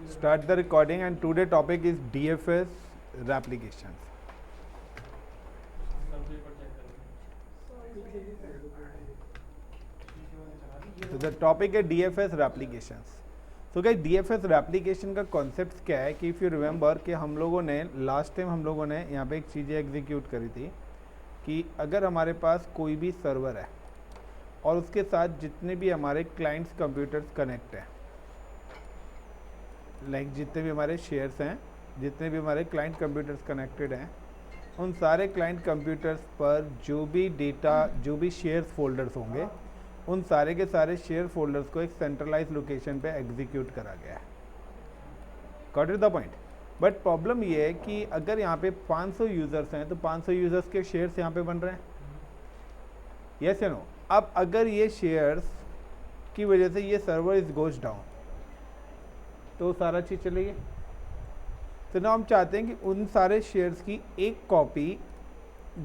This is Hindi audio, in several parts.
Start the recording, and today topic is DFS replications. So the topic है DFS replications. So guys, DFS replication का concept क्या है कि if you remember कि हम लोगों ने लास्ट टाइम हम लोगों ने यहाँ पे एक चीज़ एग्जीक्यूट करी थी कि अगर हमारे पास कोई भी सर्वर है और उसके साथ जितने भी हमारे क्लाइंट्स कंप्यूटर्स कनेक्ट हैं, लाइक जितने भी हमारे शेयर्स हैं, जितने भी हमारे क्लाइंट कंप्यूटर्स कनेक्टेड हैं, उन सारे क्लाइंट कंप्यूटर्स पर जो भी डेटा, जो भी शेयर्स फोल्डर्स होंगे, उन सारे के सारे शेयर फोल्डर्स को एक सेंट्रलाइज लोकेशन पे एग्जीक्यूट करा गया है. Got it the point. But problem ये है कि अगर यहाँ पे 500 यूज़र्स हैं तो 500 यूज़र्स के शेयर्स यहाँ पे बन रहे हैं. यस या नो. अब अगर ये शेयर्स की वजह से ये सर्वर इज गोज डाउन तो सारा चीज़ चलेगी. तो ना हम चाहते हैं कि उन सारे शेयर्स की एक कॉपी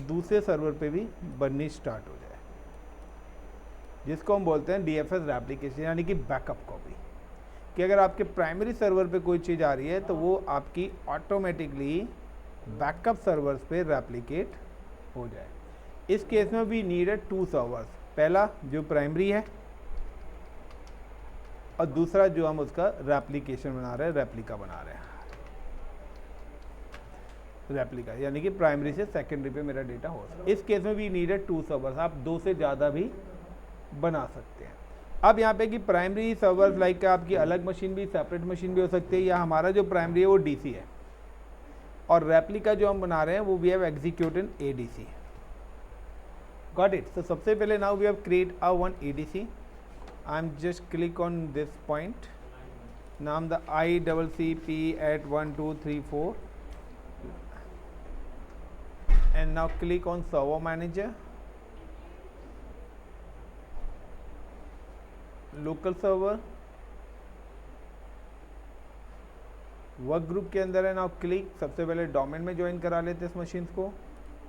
दूसरे सर्वर पे भी बननी स्टार्ट हो जाए, जिसको हम बोलते हैं DFS रेप्लिकेशन, यानी कि बैकअप कॉपी. कि अगर आपके प्राइमरी सर्वर पे कोई चीज़ आ रही है तो वो आपकी ऑटोमेटिकली बैकअप सर्वर्स पे रेप्लिकेट हो जाए. इस केस में वी नीडेड 2 सर्वर्स. पहला जो प्राइमरी है और दूसरा जो हम उसका रेप्लिकेशन बना रहे हैं, रेप्लिका बना रहे हैं. रेप्लिका यानी कि प्राइमरी से सेकेंडरी पे मेरा डेटा हो सकता है. इस केस में वी नीडेड 2 सर्वर्स. आप 2 से ज़्यादा भी बना सकते हैं. अब यहाँ पे कि प्राइमरी सर्वर्स लाइक आपकी अलग मशीन भी, सेपरेट मशीन भी हो सकती है, या हमारा जो प्राइमरी है वो DC है और रेप्लिका जो हम बना रहे हैं वो we have execute in ADC. Got it. तो सबसे पहले now we have create a one ADC. I am just click on this point. नाम the ICCP at 1 2 3 4 and now click on server manager, local server, work group के अंदर है. नाउ क्लिक, सबसे पहले डोमेन में ज्वाइन करा लेते हैं इस मशीन को.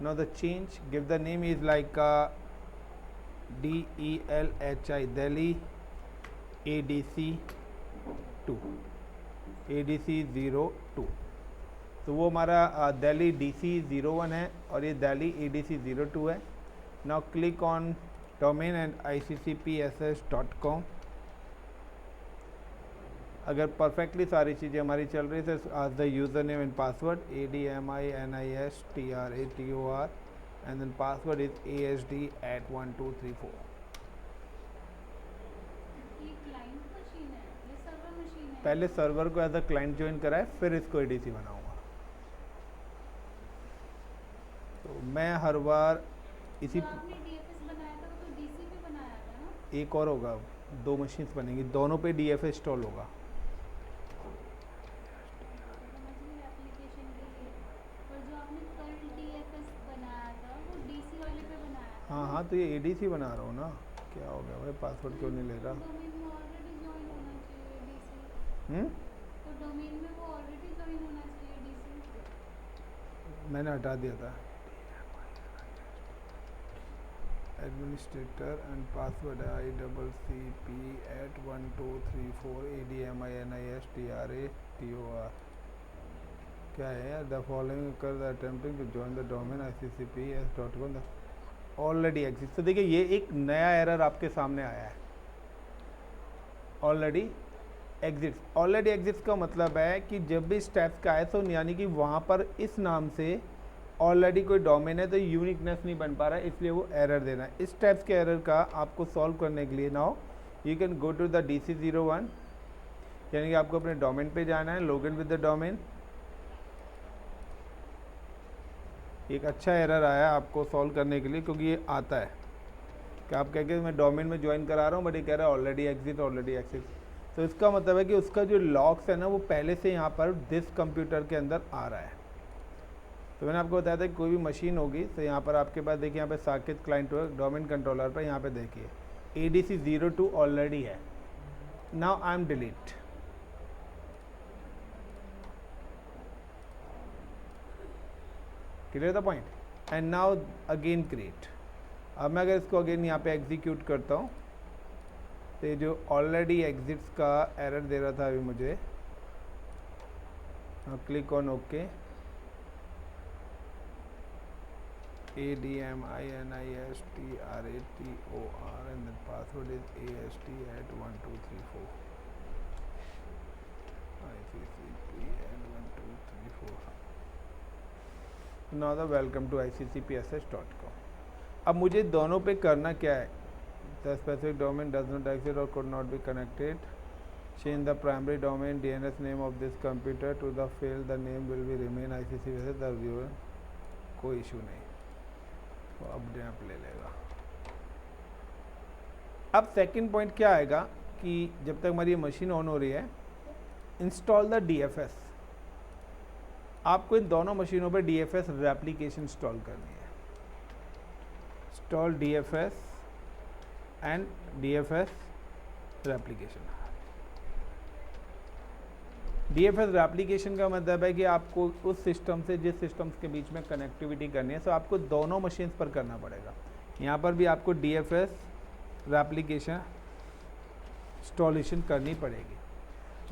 Now the change, give the name is like DELHI Delhi ADC 02. तो वो हमारा दिल्ली DC01 है और ये दिल्ली ADC02 है. Now click on domain and ICCPSS.com. अगर परफेक्टली सारी चीज़ें हमारी चल रही है तो आज the user name and password ADMINISTRATOR and then password is ASD at 1 2 3 4. पहले सर्वर को एज अ क्लाइंट ज्वाइन कराए, फिर इसको ADC बनाऊंगा. तो मैं हर बार इसी एक और होगा, 2 मशीन्स बनेंगी, दोनों पे DFS इंस्टॉल होगा. हाँ, तो ये ADC बना रहा हूँ ना. क्या हो गया भाई, पासवर्ड क्यों नहीं ले रहा? मैंने हटा दिया था. एडमिनिस्ट्रेटर एंड पासवर्ड है ICCP at 1 2 3 4 ADMINISTRATOR. क्या है यार? द फॉलोइंग कर the attempting to join the domain ICCPS.com already exist. तो देखिए ये एक नया एरर आपके सामने आया है. ऑलरेडी एग्जिस्ट का मतलब है कि जब भी स्टेप्स का आए तो यानी कि वहाँ पर इस नाम से ऑलरेडी कोई डोमेन है तो यूनिकनेस नहीं बन पा रहा है, इसलिए वो एरर दे रहा है. इस टाइप्स के एरर का आपको सॉल्व करने के लिए now you can go to the DC01, यानी कि आपको अपने डोमेन पे जाना है, log in with the domain. एक अच्छा एरर आया आपको सॉल्व करने के लिए, क्योंकि ये आता है कि आप कह के मैं डोमेन में ज्वाइन करा रहा हूँ बट ये कह रहा है ऑलरेडी एग्जिट. तो इसका मतलब है कि उसका जो लॉग्स है ना वो पहले से यहाँ पर दिस कंप्यूटर के अंदर आ रहा है. तो मैंने आपको बताया था कि कोई भी मशीन होगी तो यहाँ पर आपके पास देखिए, यहाँ पे साकेत क्लाइंट डोमेन कंट्रोलर पर यहाँ पे देखिए ADC02 ऑलरेडी है. Now I am delete. Clear the point. And now again create. अब मैं अगर इसको अगेन यहाँ पे एग्जीक्यूट करता हूँ तो ये जो ऑलरेडी एग्जिट्स का एरर दे रहा था अभी मुझे, Now click on OK. ADMINISTRATOR and then password is AST@1234. ICCP@1234. Now the welcome to ICCPSS.com. अब मुझे दोनों पे करना क्या है? The specific domain does not exist or could not be connected. Change the primary domain DNS name of this computer to the field. The name will be remain ICCPSS. The viewer कोई इशू नहीं, तो अपडेट ले लेगा। अब सेकंड पॉइंट क्या आएगा कि जब तक हमारी मशीन ऑन हो रही है, इंस्टॉल द DFS। आपको इन दोनों मशीनों पर DFS रेप्लिकेशन इंस्टॉल करनी है। Install DFS and DFS replication. DFS replication का मतलब है कि आपको उस सिस्टम से जिस सिस्टम्स के बीच में कनेक्टिविटी करनी है, तो आपको दोनों मशीन्स पर करना पड़ेगा। यहाँ पर भी आपको DFS रेप्लिकेशन इंस्टॉलेशन करनी पड़ेगी।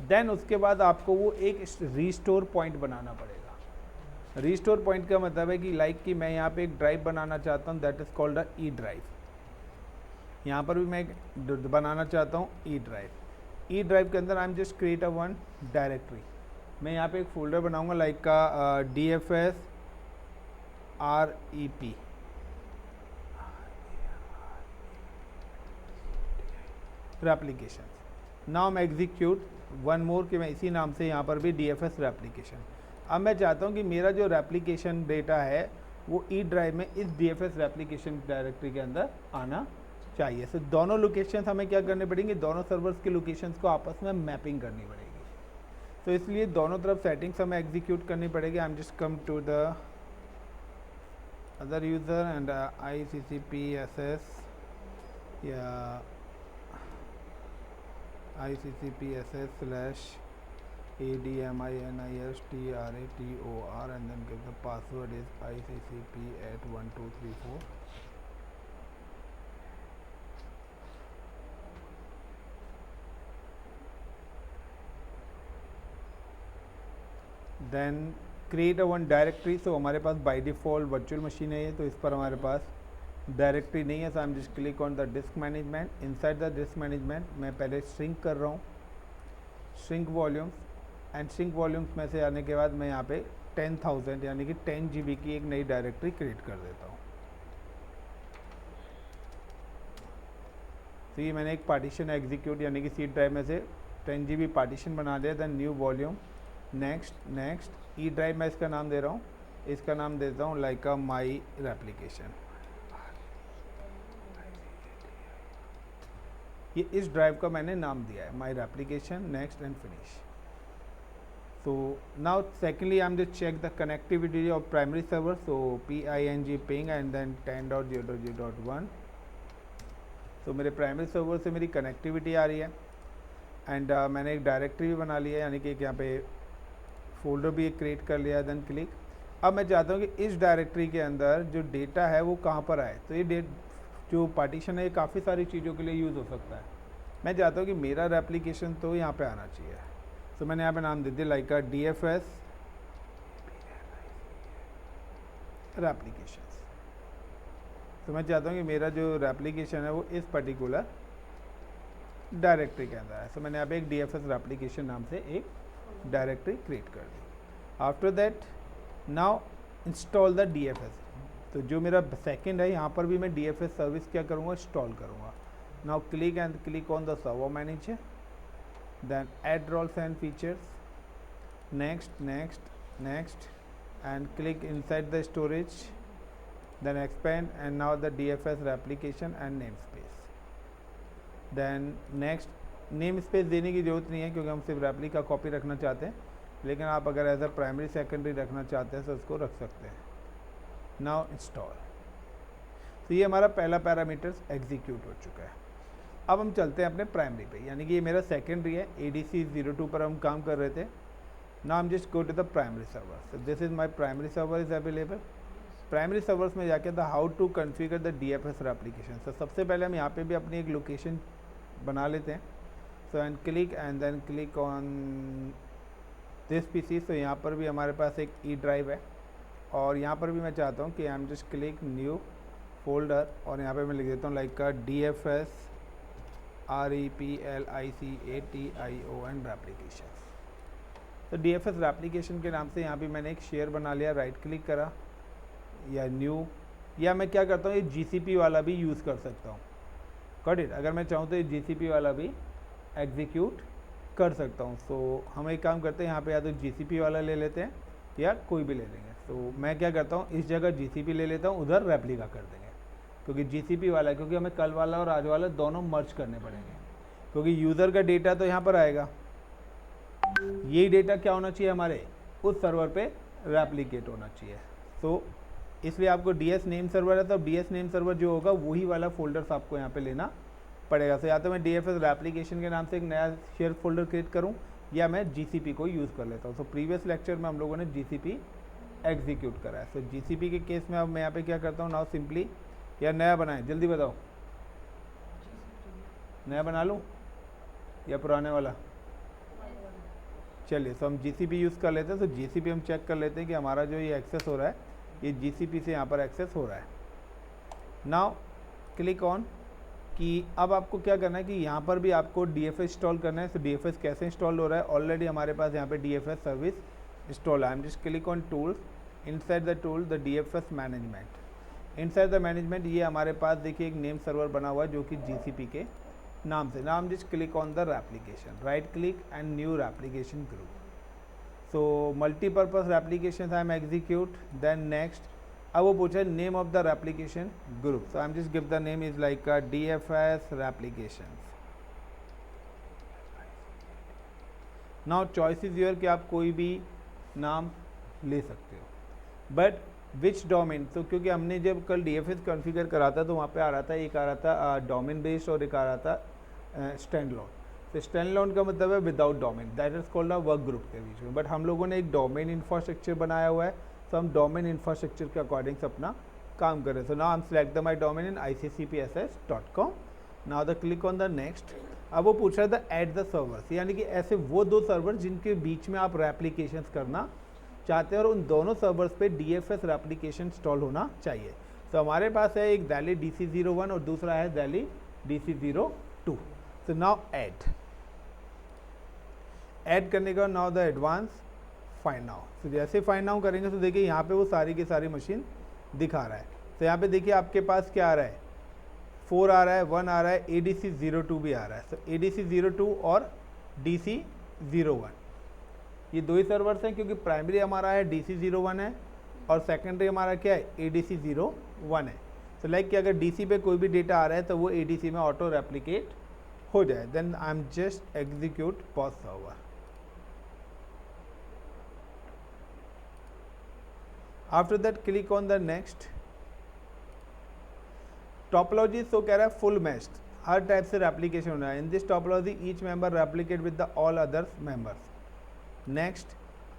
देन उसके बाद आपको वो एक रीस्टोर पॉइंट बनाना पड़ेगा। रीस्टोर पॉइंट का मतलब है कि कि मैं यहाँ पे एक ड्राइव बनाना चाहता हूँ, that is called a E drive. यहाँ पर भी मैं एक बनाना चाहता हूँ ई ड्राइव। ई ड्राइव के अंदर आई am just create a one directory. मैं यहाँ पे एक फोल्डर बनाऊँगा लाइक का DFS REP। रेप्लिकेशन। नाउ मैं एग्जीक्यूट वन मोर कि मैं इसी नाम से यहाँ पर भी DFS रेप्लिकेशन। अब मैं चाहता हूँ कि मेरा जो रेप्लिकेशन डेटा है वो ई ड्राइव में इस DFS रेप्लिकेशन डायरेक्टरी के अंदर आना चाहिए। सो दोनों लोकेशंस हमें क्या करने पड़ेंगे, दोनों सर्वर्स के लोकेशंस को आपस में मैपिंग करनी पड़ेगी। तो इसलिए दोनों तरफ सेटिंग्स हमें एग्जीक्यूट करनी पड़ेगी। I am just come to the other user and ICCPSS या ICCPSS/ADMINISTRATOR and then give the password is ICCP@1234. Then create a one directory. So हमारे पास बाय डिफ़ॉल्ट वर्चुअल मशीन है ये, तो इस पर हमारे पास डायरेक्टरी नहीं है। So I am just click on the disk management. Inside the disk management मैं पहले श्रिंक कर रहा हूँ, shrink volumes. And shrink volumes में से आने के बाद मैं यहाँ पे 10,000 यानी कि 10 GB की एक नई डायरेक्टरी क्रिएट कर देता हूँ। तो ये मैंने एक पार्टीशन एग्जीक्यूट यानी कि सी ड्राइव में से 10 GB पार्टीशन बना लिया। Then new volume, next next. E drive मैं इसका नाम दे रहा हूँ, इसका नाम देता हूँ लाइक अ माई रेप्लिकेशन। ये इस ड्राइव का मैंने नाम दिया है my replication. Next and finish. So now secondly I'm just check the connectivity of primary server, so ping and then 10.0.0.1। तो मेरे प्राइमरी सर्वर से मेरी कनेक्टिविटी आ रही है एंड मैंने एक डायरेक्टरी भी बना लिया है, यानी कि यहाँ पे फोल्डर भी एक क्रिएट कर लिया है। Then click. अब मैं चाहता हूँ कि इस डायरेक्टरी के अंदर जो डेटा है वो कहाँ पर आए। तो ये जो पार्टीशन है ये काफ़ी सारी चीज़ों के लिए यूज़ हो सकता है। मैं चाहता हूँ कि मेरा रेप्लिकेशन तो यहाँ पे आना चाहिए। तो मैंने यहाँ पे नाम दे दिया लाइक का DFS रेप्लिकेशंस। तो मैं चाहता हूँ कि मेरा जो रेप्लिकेशन है वो इस पर्टिकुलर डायरेक्टरी के अंदर है। तो मैंने यहाँ पे एक DFS रेप्लिकेशन नाम से एक डायरेक्टरी क्रिएट कर दी। After that now install the DFS। तो जो मेरा सेकंड है यहाँ पर भी मैं DFS सर्विस क्या करूँगा, इंस्टॉल करूँगा। Now click and click on the server manager, then add roles and features, next and click inside the storage, then expand and now the DFS replication and namespace। then next namespace देने की ज़रूरत नहीं है क्योंकि हम सिर्फ रेप्लिका कॉपी रखना चाहते हैं, लेकिन आप अगर एज अ प्राइमरी सेकेंडरी रखना चाहते हैं तो उसको रख सकते हैं। Now install. तो ये हमारा पहला पैरामीटर्स एग्जीक्यूट हो चुका है। अब हम चलते हैं अपने प्राइमरी पे, यानी कि ये मेरा सेकेंडरी है। ADC 02 पर हम काम कर रहे थे। नाउ हम just go to the primary server. So this is my primary server is available. Primary servers में जाके the how to configure the DFS replication. तो सबसे पहले हम यहाँ पे भी अपनी एक लोकेशन बना लेते हैं। So and then click on this PC. तो यहाँ पर भी हमारे पास एक ई ड्राइव है और यहाँ पर भी मैं चाहता हूँ कि आई am just click new folder और यहाँ पे मैं लिख देता हूँ लाइक का DFS REPLICATION रेप्लिकेशन। तो DFS रेप्लिकेशन के नाम से यहाँ पे मैंने एक शेयर बना लिया, राइट क्लिक करा या न्यू, या मैं क्या करता हूँ ये GCP वाला भी यूज़ कर सकता हूँ। Got it. अगर मैं चाहूँ तो ये GCP वाला भी एग्जीक्यूट कर सकता हूँ। सो हम एक काम करते हैं, यहाँ पे या तो GCP वाला ले लेते हैं या कोई भी ले लेंगे। तो मैं क्या करता हूँ, इस जगह GCP ले लेता हूँ, उधर रेप्लिका कर देंगे, क्योंकि GCP वाला, क्योंकि हमें कल वाला और आज वाला दोनों मर्ज करने पड़ेंगे, क्योंकि यूज़र का डेटा तो यहाँ पर आएगा, यही डेटा क्या होना चाहिए हमारे उस सर्वर पे रेप्लिकेट होना चाहिए। तो इसलिए आपको DS नेम सर्वर है, तो DS नेम सर्वर जो होगा वही वाला फोल्डर्स आपको यहाँ पे लेना पड़ेगा। तो या तो मैं DFS रेप्लिकेशन के नाम से एक नया शेयर फोल्डर क्रिएट करूँ या मैं GCP को यूज़ कर लेता हूँ। तो प्रीवियस लेक्चर में हम लोगों ने GCP एग्जीक्यूट करा है। तो GCP के केस में अब मैं यहाँ पे क्या करता हूँ, नाउ सिंपली, या नया बनाएं, जल्दी बताओ, नया बना लूँ या पुराने वाला? चलिए, तो हम GCP यूज़ कर लेते हैं। तो GCP हम चेक कर लेते हैं कि हमारा जो ये एक्सेस हो रहा है ये GCP से यहाँ पर एक्सेस हो रहा है। नाउ क्लिक ऑन कि अब आपको क्या करना है कि यहाँ पर भी आपको DFS इंस्टॉल करना है। तो DFS कैसे इंस्टॉल हो रहा है, ऑलरेडी हमारे पास यहाँ पे DFS सर्विस इंस्टॉल है। आई am just click on tools, inside the tool the DFS management. Inside the management ये हमारे पास देखिए एक नेम सर्वर बना हुआ है जो कि GCP के नाम से। Now just click on the replication, right click and new replication group. So multipurpose replication I am execute, then next. अब वो पूछा name of the replication group, so I am just give the name is like DFS replication. Now choice is your कि आप कोई भी नाम ले सकते हो, बट विच डोमेन। तो क्योंकि हमने जब कल DFS कॉन्फ़िगर करा था तो वहाँ पे आ रहा था, एक आ रहा था डोमेन बेस्ड और एक आ रहा था स्टैंड लोन। तो स्टैंड लोन का मतलब है without domain, that is called a work group के बीच में। बट हम लोगों ने एक डोमेन इंफ्रास्ट्रक्चर बनाया हुआ है, तो हम डोमेन इंफ्रास्ट्रक्चर के अकॉर्डिंग से अपना काम करें। So now I am select the my domain in iccpss.com। Now the click on the next. अब वो पूछ रहा था ऐड द सर्वर्स, यानी कि ऐसे वो दो सर्वर जिनके बीच में आप रेप्लिकेशंस करना चाहते हैं और उन दोनों सर्वर्स पे DFS रेप्लिकेशन इंस्टॉल होना चाहिए। तो हमारे पास है एक Delhi DC01 और दूसरा है Delhi DC02। तो नाउ ऐड करने का now the advance find now. तो जैसे फाइंड नाउ करेंगे तो देखिए यहाँ पे वो सारी की सारी मशीन दिखा रहा है। तो यहाँ पे देखिए आपके पास क्या आ रहा है, 4 आ रहा है, 1 आ रहा है, ADC02 भी आ रहा है। तो ADC02 और DC01 ये दो ही सर्वर्स हैं, क्योंकि प्राइमरी हमारा है DC01 है और सेकेंडरी हमारा क्या है ADC01 है। तो लाइक कि अगर DC पे कोई भी डेटा आ रहा है तो वो ADC में ऑटो रेप्लिकेट हो जाए। Then I am just execute pause server. After that click on the next. Topology तो कह रहा है फुल मैच्ड, हर टाइप से रेप्लिकेशन होना है। In this topology each member replicate with the all others members. Next.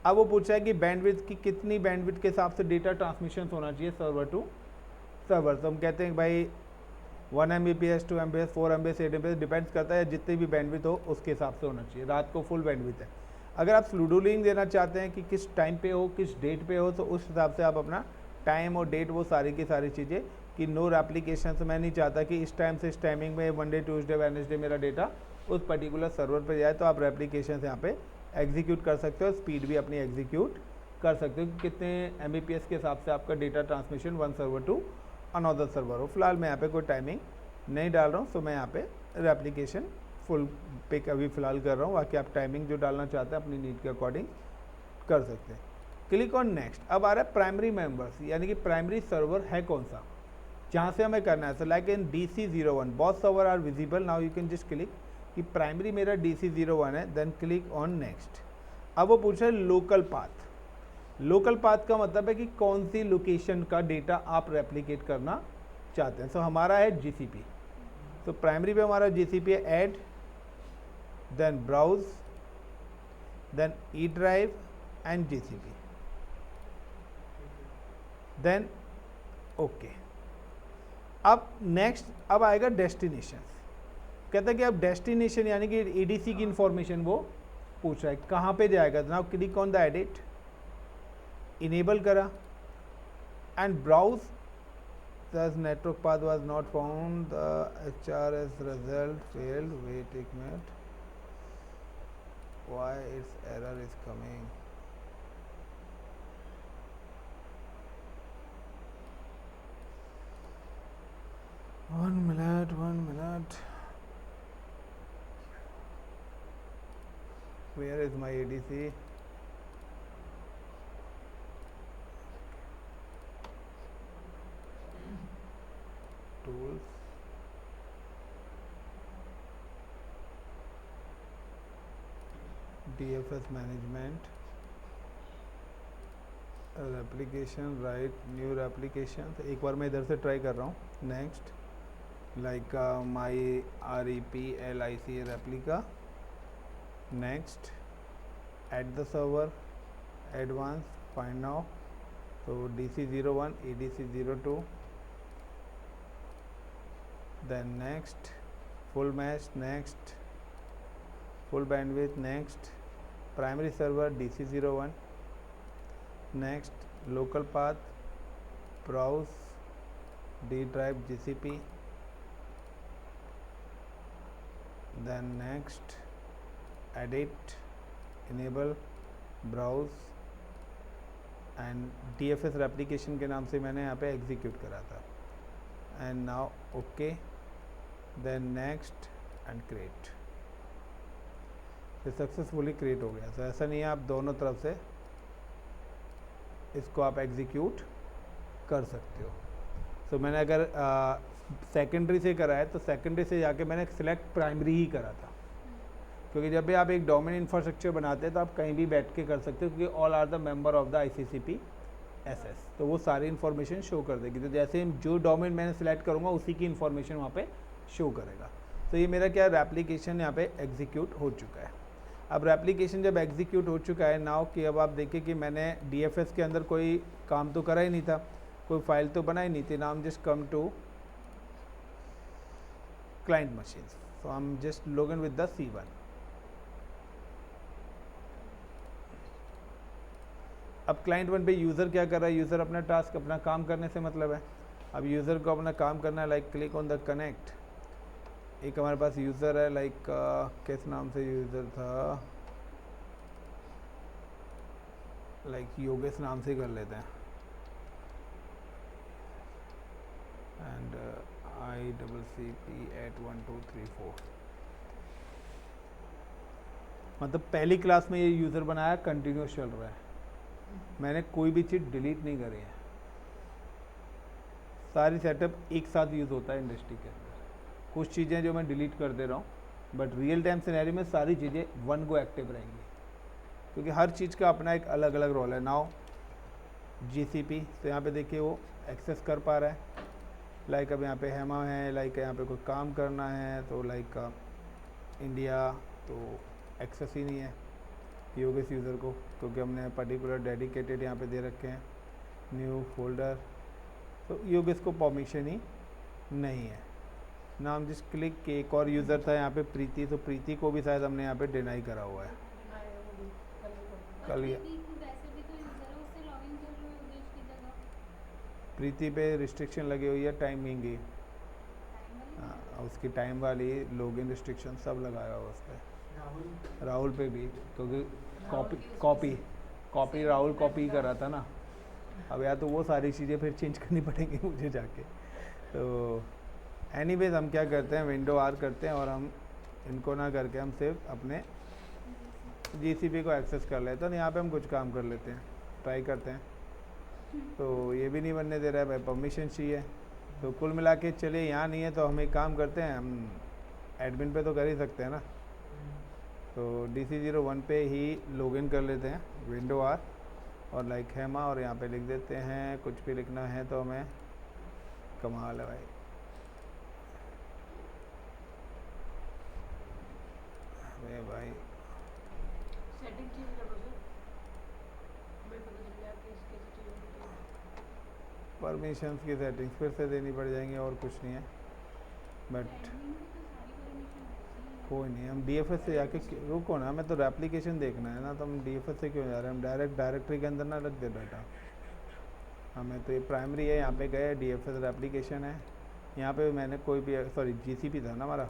अब वो पूछा है कि बैंडविड्थ की कितनी बैंडविड्थ के हिसाब से डेटा ट्रांसमिशन होना चाहिए सर्वर टू सर्वर। तो हम कहते हैं भाई 1 Mbps 2 Mbps 4 Mbps 8 Mbps depends करता है, जितनी भी बैंडविड्थ हो उसके हिसाब से होना चाहिए। रात को फुल बैंडविड्थ है। अगर आप शेड्यूलिंग देना चाहते हैं कि किस टाइम पे हो, किस डेट पे हो, तो उस हिसाब से आप अपना टाइम और डेट वो सारी की सारी चीज़ें कि नो रेप्लिकेशन। मैं नहीं चाहता कि इस टाइम से इस टाइमिंग में मंडे ट्यूसडे वेडनेसडे मेरा डेटा उस पर्टिकुलर सर्वर पर जाए, तो आप रेप्लिकेशन यहाँ पे एग्जीक्यूट कर सकते हो, स्पीड भी अपनी एग्जीक्यूट कर सकते हो कि कितने Mbps के हिसाब से आपका data transmission one server to another server हो। फिलहाल मैं यहाँ पे कोई टाइमिंग नहीं डाल रहा हूँ, तो मैं यहाँ पे रेप्लिकेशन फुल पे अभी फिलहाल कर रहा हूँ। बाकी आप टाइमिंग जो डालना चाहते हैं अपनी नीड के अकॉर्डिंग कर सकते हैं। Click on next. अब आ रहा है प्राइमरी मेंबर्स, यानी कि प्राइमरी सर्वर है कौन सा जहाँ से हमें करना है। So like in DC01 both server are visible. Now you can just click कि प्राइमरी मेरा DC01 है, देन क्लिक ऑन नेक्स्ट। अब वो पूछ रहे हैं लोकल पाथ। लोकल पाथ का मतलब है कि कौन सी लोकेशन का डेटा आप रेप्लिकेट करना चाहते हैं। सो हमारा है GCP। तो प्राइमरी पे हमारा GCP है, add, then browse, then E drive and GCP, then okay. अब नेक्स्ट अब आएगा डेस्टिनेशन। कहता है कि अब डेस्टिनेशन यानी कि ADC की इंफॉर्मेशन वो पूछ रहा है कहाँ पे जाएगा, now click on the edit, enable करा and browse says network path was not found, the HRS result failed, wait a minute, why its error is coming, one minute, where is my ADC, tools, DFS management, replication, write new replication. एक बार मैं इधर से ट्राई कर रहा हूँ, next like my REPLIC replica, next add the server, advanced, find now, so DC01 ADC02, then next full mesh, next full bandwidth, next primary server DC01, next local path, browse D drive GCP, then next edit, enable, browse and DFS replication के नाम से मैंने यहाँ पे एग्जीक्यूट करा था, and now okay, then next and create, ये सक्सेसफुली क्रिएट हो गया। तो ऐसा नहीं है, आप दोनों तरफ से इसको आप एग्जीक्यूट कर सकते हो। तो मैंने अगर सेकेंडरी से करा है तो सेकेंडरी से जाके मैंने सिलेक्ट प्राइमरी ही करा था, क्योंकि जब भी आप एक डोमेन इंफ्रास्ट्रक्चर बनाते हैं तो आप कहीं भी बैठ के कर सकते हो, क्योंकि all are the member of the ICCP SS, तो वो सारी इन्फॉर्मेशन शो कर देगी। तो जैसे जो डोमेन मैंने सिलेक्ट करूँगा उसी की इन्फॉर्मेशन वहाँ पे शो करेगा। तो ये मेरा क्या रेप्लिकेशन यहाँ पे एग्जीक्यूट हो चुका है। अब रेप्लिकेशन जब एग्जीक्यूट हो चुका है नाउ कि अब आप देखिए कि मैंने DFS के अंदर कोई काम तो करा ही नहीं था, कोई फाइल तो बनाई नहीं थी। Now just come to client machine, so I am just log in with the C1। अब क्लाइंट 1 पे यूज़र क्या कर रहा है, यूज़र अपना टास्क अपना काम करने से मतलब है। अब यूज़र को अपना काम करना है, like click on the connect. एक हमारे पास यूज़र है, लाइक किस नाम से यूज़र था, लाइक योगेश नाम से कर लेते हैं, एंड ICCP@1234, मतलब पहली क्लास में ये यूज़र बनाया, कंटिन्यूस चल रहा है, मैंने कोई भी चीज़ डिलीट नहीं करी है। सारी सेटअप एक साथ यूज़ होता है इंडस्ट्री के अंदर। कुछ चीज़ें जो मैं डिलीट कर दे रहा हूँ, बट रियल टाइम सिनेरियो में सारी चीज़ें वन गो एक्टिव रहेंगी, क्योंकि हर चीज़ का अपना एक अलग अलग रोल है। नाउ GCP, तो यहाँ पे देखिए वो एक्सेस कर पा रहा है, लाइक अब यहाँ पे हेमा है, लाइक यहाँ पे कोई काम करना है तो लाइक इंडिया, तो एक्सेस ही नहीं है योगेश यूज़र को, क्योंकि हमने पर्टिकुलर डेडिकेटेड यहाँ पे दे रखे हैं न्यू फोल्डर, तो योगेश को परमिशन ही नहीं है। नाम जिस क्लिक के एक और यूज़र था यहाँ पे प्रीति, तो प्रीति को भी शायद हमने यहाँ पे डिनाई करा हुआ है। कल प्रीति पे रिस्ट्रिक्शन लगी हुई है टाइमिंग की, उसकी टाइम वाली लॉगिन रिस्ट्रिक्शन सब लगाया हुआ उस पर। राहुल पे भी, क्योंकि कॉपी राहुल कॉपी कर रहा था ना। अब या तो वो सारी चीज़ें फिर चेंज करनी पड़ेंगी मुझे जाके। तो एनीवेज हम क्या करते हैं, विंडो R करते हैं और हम इनको ना करके हम सिर्फ अपने GCP को एक्सेस कर लेते हैं। तो यहाँ पे हम कुछ काम कर लेते हैं, ट्राई करते हैं। तो ये भी नहीं बनने दे रहा है भाई, परमिशन चाहिए। तो कुल मिला के चलिए यहाँ नहीं है तो हम एक काम करते हैं, हम एडमिन पे तो कर ही सकते हैं ना। तो DC01 पे ही लॉगिन कर लेते हैं, विंडो R और लाइक हेमा, और यहाँ पे लिख देते हैं कुछ भी लिखना है तो हमें, कमाल है भाई। अरे भाई परमिशंस की सेटिंग्स फिर से देनी पड़ जाएंगी और कुछ नहीं है, बट कोई नहीं, हम डीएफएस से जाके रुको ना, मैं तो रेप्लिकेशन देखना है ना, तो हम डीएफएस से क्यों जा रहे हैं, हम डायरेक्ट डायरेक्टरी के अंदर ना रख दे बेटा। हमें तो ये प्राइमरी है, यहाँ पे गए डीएफएस रेप्लिकेशन है, यहाँ पे मैंने कोई भी सॉरी जीसीपी था ना हमारा,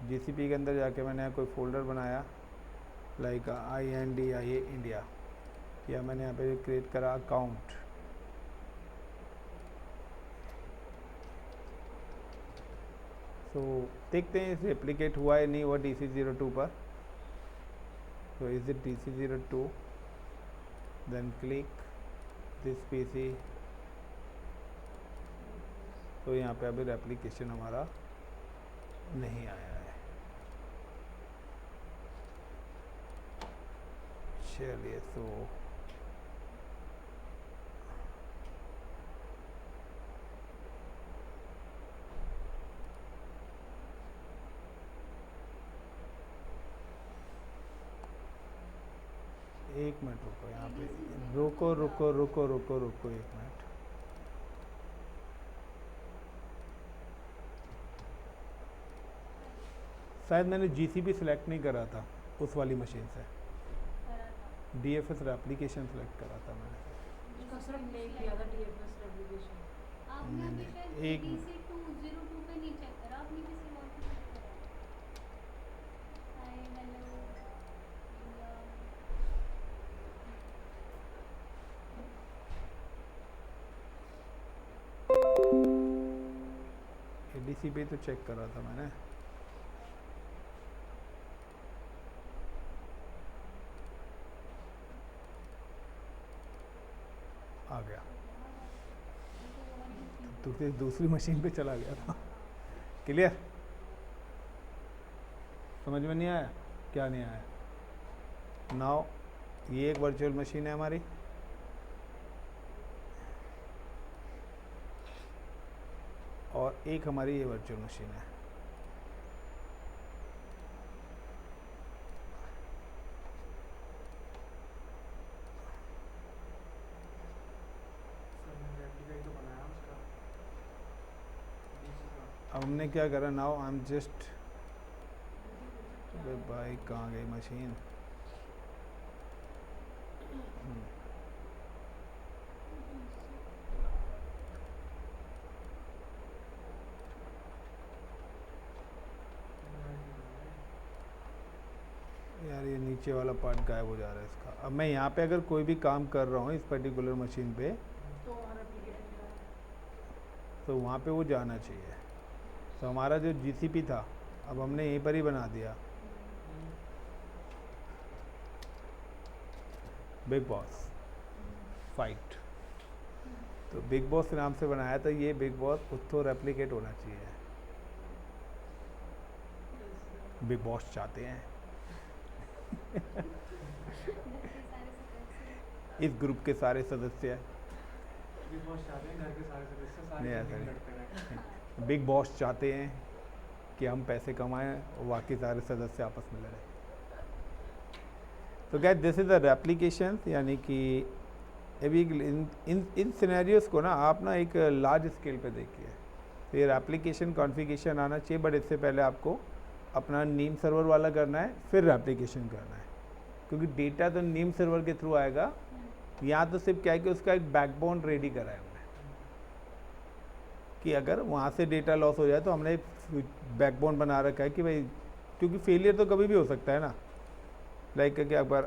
जीसीपी के अंदर जाके मैंने कोई फोल्डर बनाया लाइक INDIA इंडिया, या मैंने यहाँ पे क्रिएट करा अकाउंट। तो देखते हैं रेप्लिकेट हुआ है नहीं हुआ DC02 पर। तो is it DC02, then click this PC। तो यहाँ पे अभी रेप्लिकेशन हमारा नहीं आया है। चलिए तो एक मिनट रुको, यहाँ पे रुको रुको रुको रुको रुको एक मिनट। शायद मैंने जीसीपी सिलेक्ट नहीं करा था उस वाली मशीन से, डीएफएस रेप्लिकेशन सेलेक्ट करा था मैंने। एक DC202 पे नहीं चेक करा आपने, किसी और पे चेक करा? हाय हेलो एडीसी पे तो चेक करा था मैंने। आ गया, तो फिर दूसरी मशीन पे चला गया था। क्लियर, समझ में नहीं आया? क्या नहीं आया? नाउ ये एक वर्चुअल मशीन है हमारी, और एक हमारी ये वर्चुअल मशीन है। अब हमने क्या करा, नाउ आई एम जस्ट, भाई कहाँ गई मशीन? यार ये नीचे वाला पार्ट गायब हो जा रहा है इसका। अब मैं यहाँ पे अगर कोई भी काम कर रहा हूँ इस पर्टिकुलर मशीन पे, तो वहाँ पे वो जाना चाहिए। तो हमारा जो जीसीपी था अब हमने यहीं पर ही बना दिया, बिग बॉस फाइट। तो बिग बॉस नाम से बनाया था, ये बिग बॉस उत्थो रेप्लिकेट होना चाहिए। बिग बॉस चाहते हैं इस ग्रुप के सारे सदस्य, बिग बॉस चाहते हैं घर के सारे सदस्य सारे नहीं, मिलकर लड़ते रहें। बिग बॉस चाहते हैं कि हम पैसे कमाएं और बाकी सारे सदस्य आपस में लड़ें। तो guys this is the replication, यानी कि अभी इन सिनेरियोस को ना आप ना एक लार्ज स्केल पे देखिए। तो ये रेप्लिकेशन कॉन्फ़िगरेशन आना चाहिए, बट इससे पहले आपको अपना नीम सर्वर वाला करना है, फिर रेप्लिकेशन करना है, क्योंकि डेटा तो नीम सर्वर के थ्रू आएगा। यहाँ तो सिर्फ क्या है कि उसका एक बैकबोन रेडी करा है हमने, कि अगर वहाँ से डेटा लॉस हो जाए तो हमने बैकबोन बना रखा है कि भाई, क्योंकि फेलियर तो कभी भी हो सकता है ना, लाइक कि एक बार